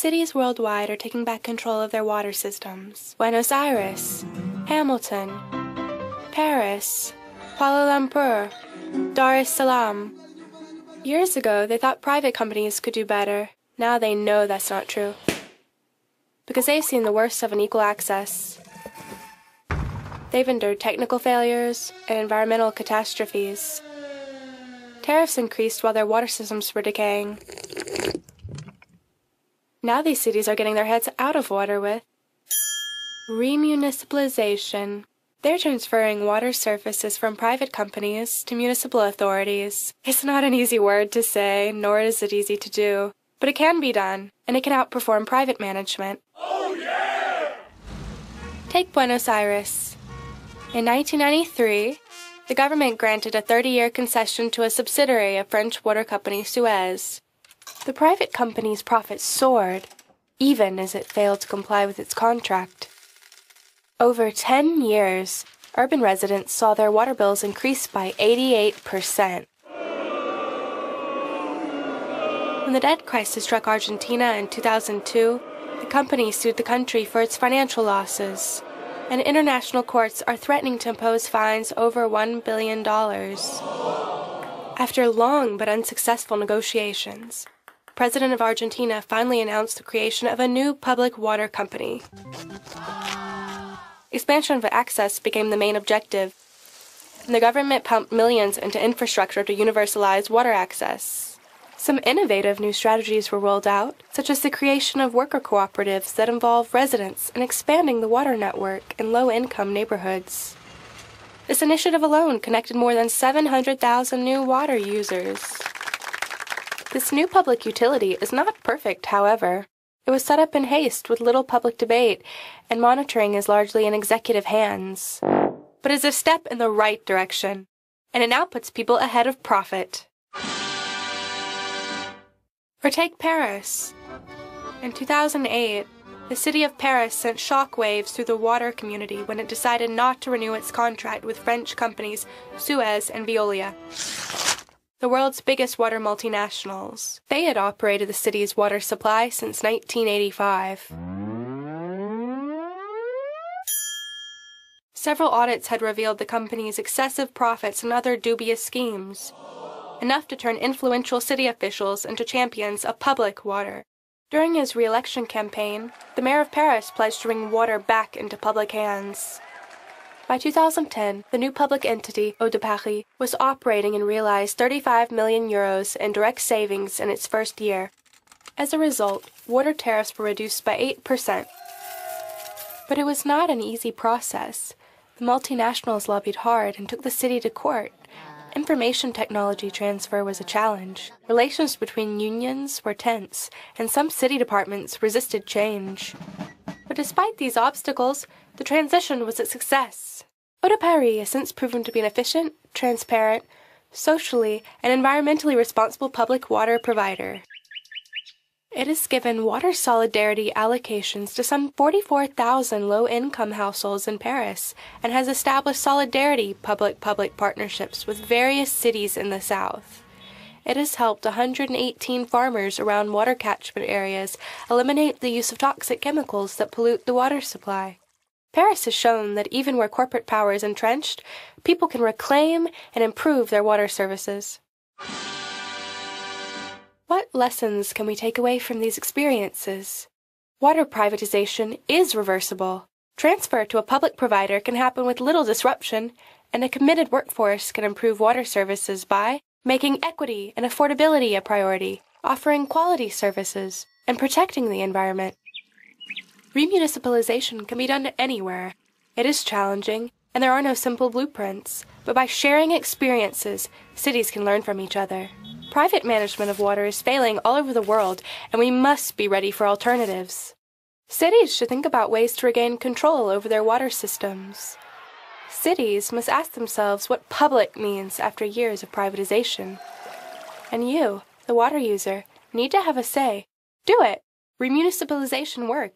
cities worldwide are taking back control of their water systems. Buenos Aires, Hamilton, Paris, Kuala Lumpur, Dar es Salaam. Years ago, they thought private companies could do better. Now they know that's not true, because they've seen the worst of unequal access. They've endured technical failures and environmental catastrophes. Tariffs increased while their water systems were decaying. Now these cities are getting their heads out of water with remunicipalization. They're transferring water services from private companies to municipal authorities. It's not an easy word to say, nor is it easy to do. But it can be done, and it can outperform private management. Oh, yeah! Take Buenos Aires. In 1993, the government granted a 30-year concession to a subsidiary of French water company Suez. The private company's profits soared, even as it failed to comply with its contract. Over 10 years, urban residents saw their water bills increase by 88%. When the debt crisis struck Argentina in 2002, the company sued the country for its financial losses, and international courts are threatening to impose fines over $1 billion. After long but unsuccessful negotiations, the President of Argentina finally announced the creation of a new public water company. Expansion of access became the main objective, and the government pumped millions into infrastructure to universalize water access. Some innovative new strategies were rolled out, such as the creation of worker cooperatives that involve residents in expanding the water network in low-income neighborhoods. This initiative alone connected more than 700,000 new water users. This new public utility is not perfect, however. It was set up in haste with little public debate, and monitoring is largely in executive hands. But it's a step in the right direction, and it now puts people ahead of profit. Or take Paris. In 2008, the city of Paris sent shockwaves through the water community when it decided not to renew its contract with French companies Suez and Veolia, the world's biggest water multinationals. They had operated the city's water supply since 1985. Several audits had revealed the company's excessive profits and other dubious schemes, enough to turn influential city officials into champions of public water. During his re-election campaign, the mayor of Paris pledged to bring water back into public hands. By 2010, the new public entity, Eau de Paris, was operating and realized 35 million euros in direct savings in its first year. As a result, water tariffs were reduced by 8%. But it was not an easy process. The multinationals lobbied hard and took the city to court. Information technology transfer was a challenge. Relations between unions were tense, and some city departments resisted change. But despite these obstacles, the transition was a success. Eau de Paris has since proven to be an efficient, transparent, socially, and environmentally responsible public water provider. It has given water solidarity allocations to some 44,000 low-income households in Paris and has established solidarity public-public partnerships with various cities in the south. It has helped 118 farmers around water catchment areas eliminate the use of toxic chemicals that pollute the water supply. Paris has shown that even where corporate power is entrenched, people can reclaim and improve their water services. What lessons can we take away from these experiences? Water privatization is reversible. Transfer to a public provider can happen with little disruption, and a committed workforce can improve water services by making equity and affordability a priority, offering quality services, and protecting the environment. Remunicipalization can be done anywhere. It is challenging, and there are no simple blueprints, but by sharing experiences, cities can learn from each other. Private management of water is failing all over the world, and we must be ready for alternatives. Cities should think about ways to regain control over their water systems. Cities must ask themselves what public means after years of privatization. And you, the water user, need to have a say. Do it! Remunicipalization works.